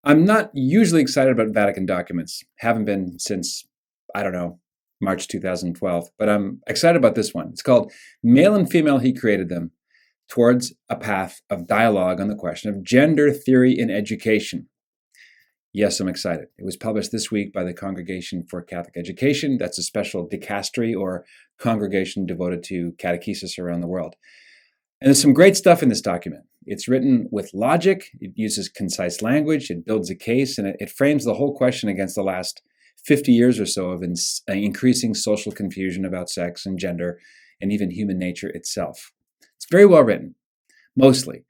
I'm not usually excited about Vatican documents. Haven't been since, I don't know, March 2012. But I'm excited about this one. It's called Male and Female, He Created Them, Towards a Path of Dialogue on the Question of Gender Theory in Education. Yes, I'm excited. It was published this week by the Congregation for Catholic Education. That's a special dicastery or congregation devoted to catechesis around the world. And there's some great stuff in this document. It's written with logic, it uses concise language, it builds a case, and it frames the whole question against the last 50 years or so of increasing social confusion about sex and gender and even human nature itself. It's very well written, mostly.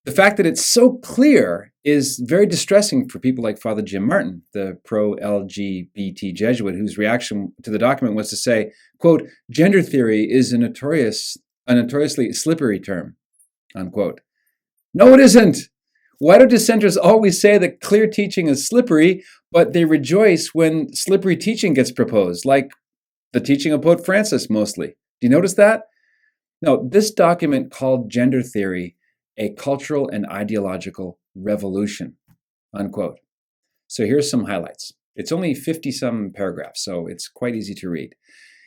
The fact that it's so clear is very distressing for people like Father Jim Martin, the pro-LGBT Jesuit, whose reaction to the document was to say, quote, "Gender theory is a notoriously slippery term," unquote. No, it isn't. Why do dissenters always say that clear teaching is slippery, but they rejoice when slippery teaching gets proposed, like the teaching of Pope Francis mostly? Do you notice that? No, this document called gender theory a cultural and ideological revolution, unquote. So here's some highlights. It's only 50-some paragraphs, so it's quite easy to read.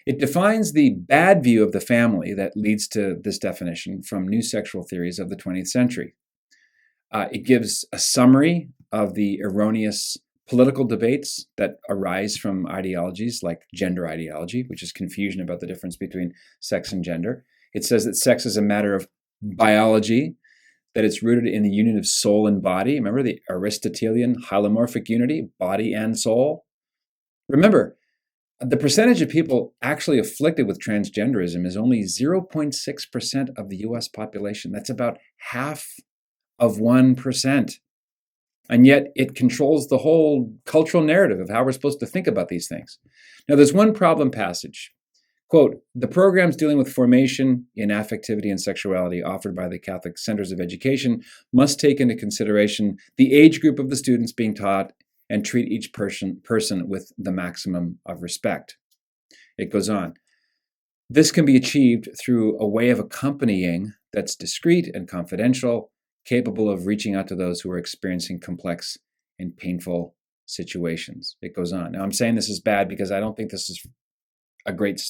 It defines the bad view of the family that leads to this definition from new sexual theories of the 20th century. It gives a summary of the erroneous political debates that arise from ideologies like gender ideology, which is confusion about the difference between sex and gender. It says that sex is a matter of biology, that it's rooted in the union of soul and body. Remember the Aristotelian hylomorphic unity, body and soul? Remember, the percentage of people actually afflicted with transgenderism is only 0.6% of the US population. That's about half of 1%. And yet it controls the whole cultural narrative of how we're supposed to think about these things. Now, there's one problem passage. Quote, "The programs dealing with formation in affectivity and sexuality offered by the Catholic Centers of Education must take into consideration the age group of the students being taught and treat each person with the maximum of respect." It goes on. "This can be achieved through a way of accompanying that's discreet and confidential, capable of reaching out to those who are experiencing complex and painful situations." It goes on. Now, I'm saying this is bad because I don't think this is a great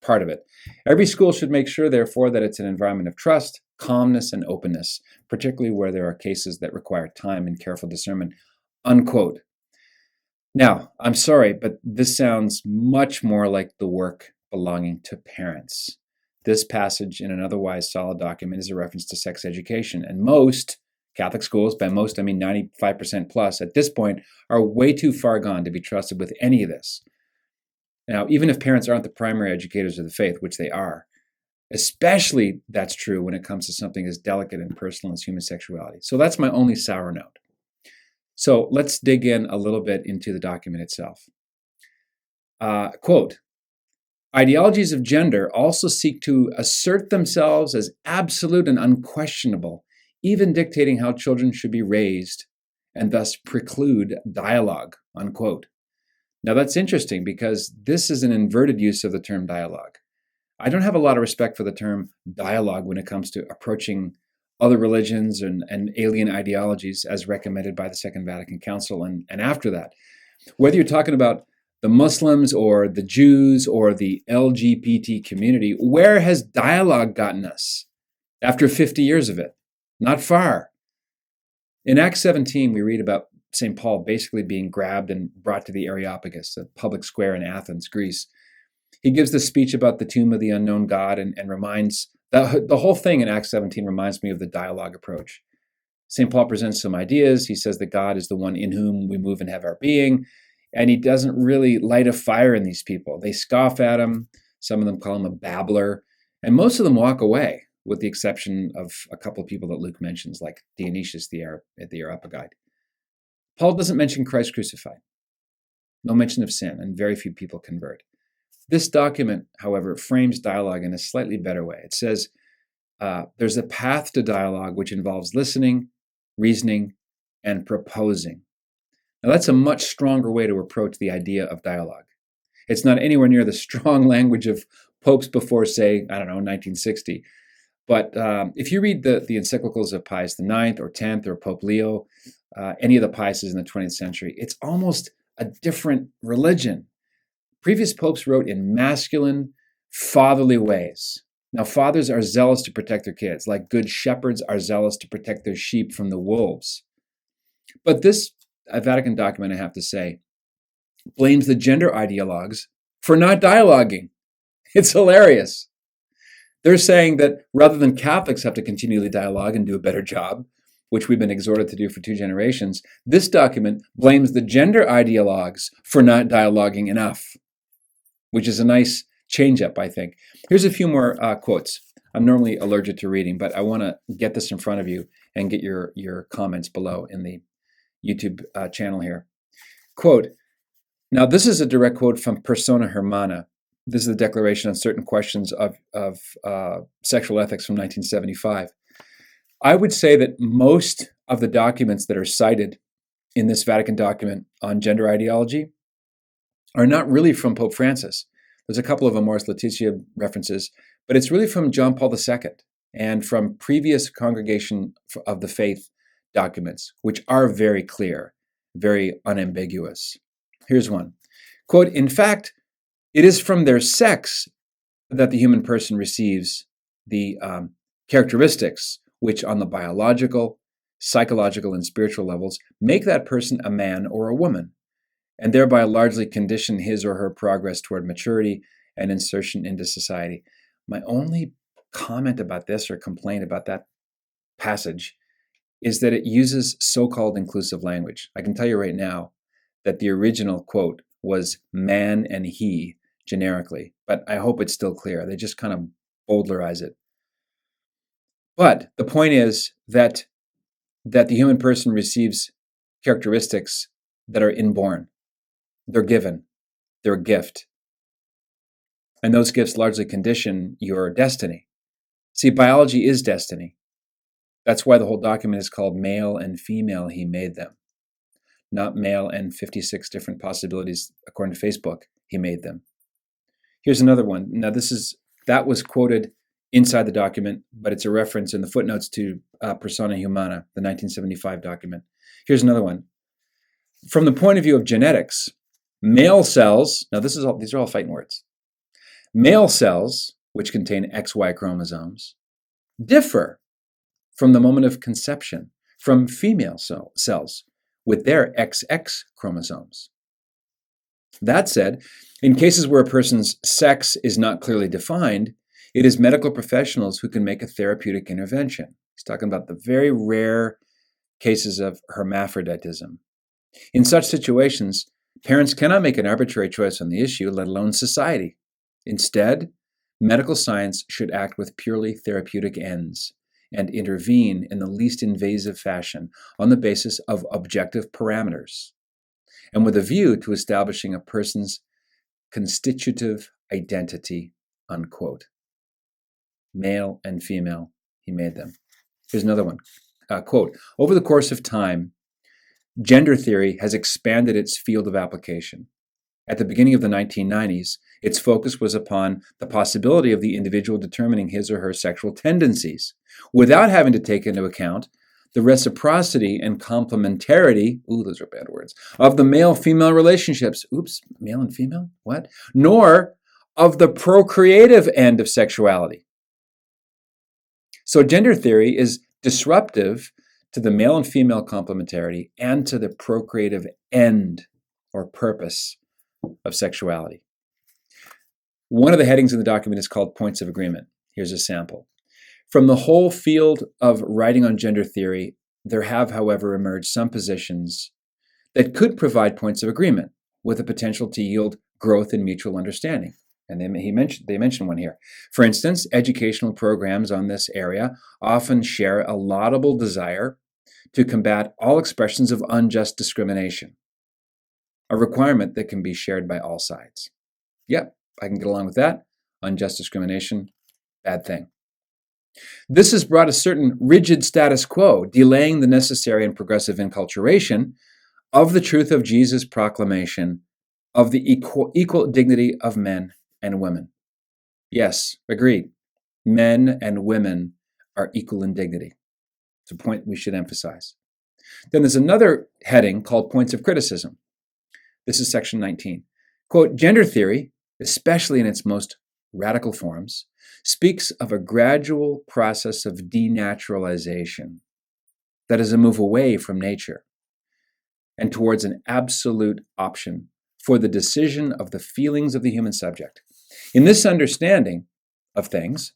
part of it. "Every school should make sure, therefore, that it's an environment of trust, calmness, and openness, particularly where there are cases that require time and careful discernment," unquote. Now, I'm sorry, but this sounds much more like the work belonging to parents. This passage in an otherwise solid document is a reference to sex education, and most Catholic schools, by most I mean 95% plus, at this point are way too far gone to be trusted with any of this. Now, even if parents aren't the primary educators of the faith, which they are, especially that's true when it comes to something as delicate and personal as human sexuality. So that's my only sour note. So let's dig in a little bit into the document itself. Quote, "Ideologies of gender also seek to assert themselves as absolute and unquestionable, even dictating how children should be raised, and thus preclude dialogue," unquote. Now that's interesting because this is an inverted use of the term dialogue. I don't have a lot of respect for the term dialogue when it comes to approaching other religions and alien ideologies as recommended by the Second Vatican Council and after that. Whether you're talking about the Muslims or the Jews or the LGBT community, where has dialogue gotten us after 50 years of it? Not far. In Acts 17, we read about St. Paul basically being grabbed and brought to the Areopagus, a public square in Athens, Greece. He gives the speech about the tomb of the unknown God and reminds, the whole thing in Acts 17 reminds me of the dialogue approach. St. Paul presents some ideas. He says that God is the one in whom we move and have our being, and he doesn't really light a fire in these people. They scoff at him. Some of them call him a babbler, and most of them walk away, with the exception of a couple of people that Luke mentions, like Dionysius the Areopagite. Paul doesn't mention Christ crucified. No mention of sin, and very few people convert. This document, however, frames dialogue in a slightly better way. It says, there's a path to dialogue which involves listening, reasoning, and proposing. Now that's a much stronger way to approach the idea of dialogue. It's not anywhere near the strong language of popes before, say, 1960. But if you read the encyclicals of Pius IX or X or Pope Leo, any of the Piuses in the 20th century, it's almost a different religion. Previous popes wrote in masculine, fatherly ways. Now, fathers are zealous to protect their kids, like good shepherds are zealous to protect their sheep from the wolves. But this Vatican document, I have to say, blames the gender ideologues for not dialoguing. It's hilarious. They're saying that rather than Catholics have to continually dialogue and do a better job, which we've been exhorted to do for 2 generations, this document blames the gender ideologues for not dialoguing enough, which is a nice change up, I think. Here's a few more quotes. I'm normally allergic to reading, but I want to get this in front of you and get your comments below in the YouTube channel here. Quote, now this is a direct quote from Persona Hermana. This is the Declaration on Certain Questions of Sexual Ethics from 1975. I would say that most of the documents that are cited in this Vatican document on gender ideology are not really from Pope Francis. There's a couple of Amoris Laetitia references, but it's really from John Paul II and from previous Congregation of the Faith documents, which are very clear, very unambiguous. Here's one. Quote, in fact, it is from their sex that the human person receives the characteristics which on the biological, psychological, and spiritual levels make that person a man or a woman, and thereby largely condition his or her progress toward maturity and insertion into society. My only comment about this or complaint about that passage is that it uses so-called inclusive language. I can tell you right now that the original quote was man and he generically, but I hope it's still clear. They just kind of bowdlerize it. But the point is that the human person receives characteristics that are inborn. They're given. They're a gift. And those gifts largely condition your destiny. See, biology is destiny. That's why the whole document is called Male and Female, He Made Them. Not male and 56 different possibilities, according to Facebook, He made them. Here's another one. Now, that was quoted inside the document, but it's a reference in the footnotes to Persona Humana, the 1975 document. Here's another one. From the point of view of genetics, male cells, now these are all fighting words. Male cells, which contain XY chromosomes, differ from the moment of conception from female cells with their XX chromosomes. That said, in cases where a person's sex is not clearly defined, it is medical professionals who can make a therapeutic intervention. He's talking about the very rare cases of hermaphroditism. In such situations, parents cannot make an arbitrary choice on the issue, let alone society. Instead, medical science should act with purely therapeutic ends and intervene in the least invasive fashion on the basis of objective parameters, and with a view to establishing a person's constitutive identity, unquote. Male and female, He made them. Here's another one. Quote, over the course of time, gender theory has expanded its field of application. At the beginning of the 1990s, its focus was upon the possibility of the individual determining his or her sexual tendencies without having to take into account the reciprocity and complementarity, those are bad words, of the male-female relationships. Male and female? What? Nor of the procreative end of sexuality. So gender theory is disruptive to the male and female complementarity and to the procreative end or purpose of sexuality. One of the headings in the document is called Points of Agreement. Here's a sample. From the whole field of writing on gender theory, there have, however, emerged some positions that could provide points of agreement with the potential to yield growth in mutual understanding. And they mentioned one here. For instance, educational programs on this area often share a laudable desire to combat all expressions of unjust discrimination, a requirement that can be shared by all sides. Yep, I can get along with that. Unjust discrimination, bad thing. This has brought a certain rigid status quo, delaying the necessary and progressive enculturation of the truth of Jesus' proclamation of the equal dignity of men and women. Yes, agreed. Men and women are equal in dignity. It's a point we should emphasize. Then there's another heading called points of criticism. This is section 19. Quote, gender theory, especially in its most radical forms, speaks of a gradual process of denaturalization, that is a move away from nature and towards an absolute option for the decision of the feelings of the human subject. In this understanding of things,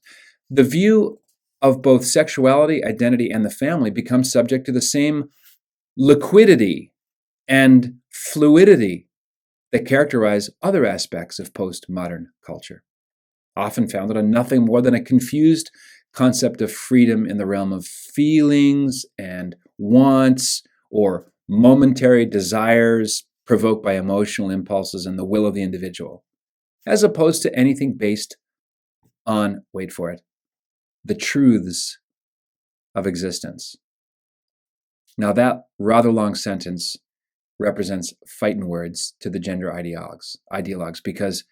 the view of both sexuality, identity, and the family becomes subject to the same liquidity and fluidity that characterize other aspects of postmodern culture, often founded on nothing more than a confused concept of freedom in the realm of feelings and wants or momentary desires provoked by emotional impulses and the will of the individual, as opposed to anything based on, wait for it, the truths of existence. Now that rather long sentence represents fighting words to the gender ideologues, because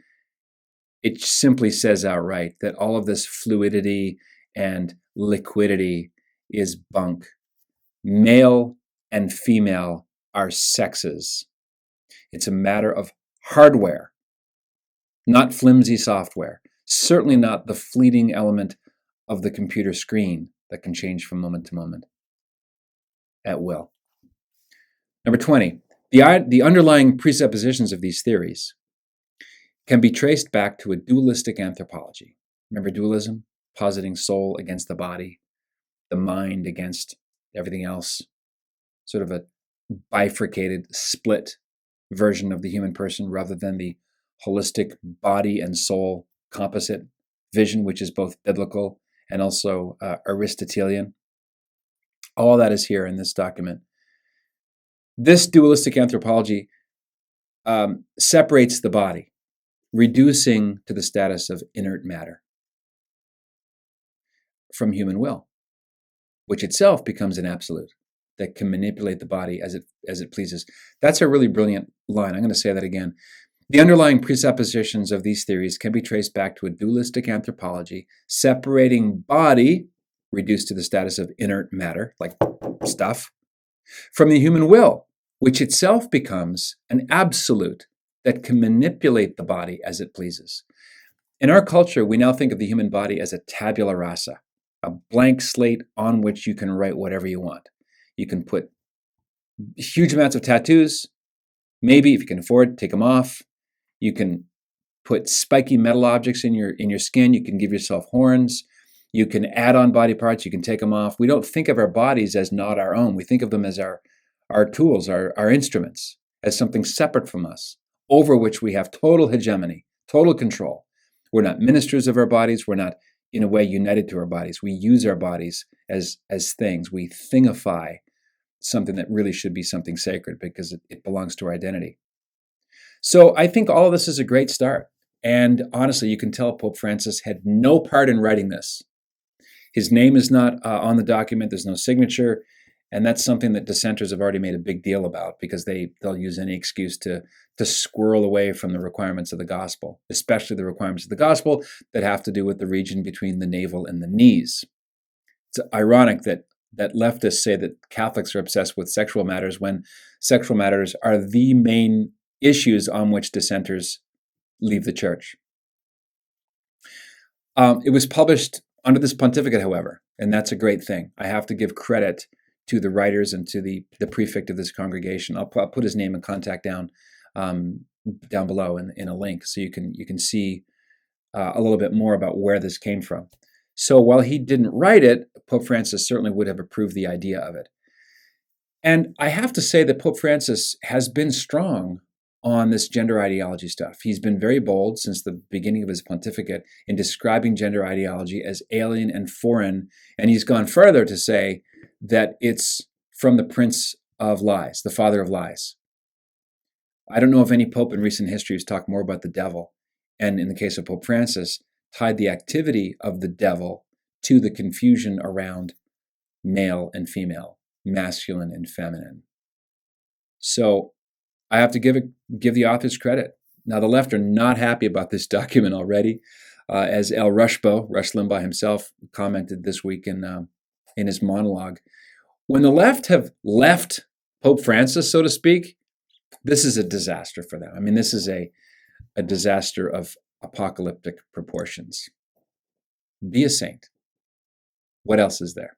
it simply says outright that all of this fluidity and liquidity is bunk. Male and female are sexes. It's a matter of hardware, not flimsy software, certainly not the fleeting element of the computer screen that can change from moment to moment at will. Number 20, the underlying presuppositions of these theories can be traced back to a dualistic anthropology. Remember dualism? Positing soul against the body, the mind against everything else, sort of a bifurcated, split version of the human person rather than the holistic body and soul composite vision, which is both biblical and also Aristotelian. All that is here in this document. This dualistic anthropology separates the body, reducing to the status of inert matter from human will, which itself becomes an absolute that can manipulate the body as it pleases. That's a really brilliant line. I'm going to say that again. The underlying presuppositions of these theories can be traced back to a dualistic anthropology, separating body, reduced to the status of inert matter, like stuff, from the human will, which itself becomes an absolute that can manipulate the body as it pleases. In our culture, we now think of the human body as a tabula rasa, a blank slate on which you can write whatever you want. You can put huge amounts of tattoos. Maybe, if you can afford, take them off. You can put spiky metal objects in your skin. You can give yourself horns. You can add on body parts. You can take them off. We don't think of our bodies as not our own. We think of them as our tools, our instruments, as something separate from us, over which we have total hegemony, total control. We're not ministers of our bodies. We're not, in a way, united to our bodies. We use our bodies as things. We thingify something that really should be something sacred because it belongs to our identity. So I think all of this is a great start. And honestly, you can tell Pope Francis had no part in writing this. His name is not on the document. There's no signature. And that's something that dissenters have already made a big deal about because they'll use any excuse to squirrel away from the requirements of the gospel, especially the requirements of the gospel that have to do with the region between the navel and the knees. It's ironic that leftists say that Catholics are obsessed with sexual matters when sexual matters are the main issues on which dissenters leave the church. It was published under this pontificate, however, and that's a great thing. I have to give credit to the writers and to the prefect of this congregation. I'll put his name and contact down below in a link so you can see a little bit more about where this came from. So while he didn't write it, Pope Francis certainly would have approved the idea of it. And I have to say that Pope Francis has been strong on this gender ideology stuff. He's been very bold since the beginning of his pontificate in describing gender ideology as alien and foreign. And he's gone further to say that it's from the prince of lies, the father of lies. I don't know of any pope in recent history who's talked more about the devil. And in the case of Pope Francis, tied the activity of the devil to the confusion around male and female, masculine and feminine. So I have to give the authors credit. Now, the left are not happy about this document already. As Rush Limbaugh himself, commented this week in his monologue, when the left have left Pope Francis, so to speak, this is a disaster for them. I mean, this is a disaster of apocalyptic proportions. Be a saint. What else is there?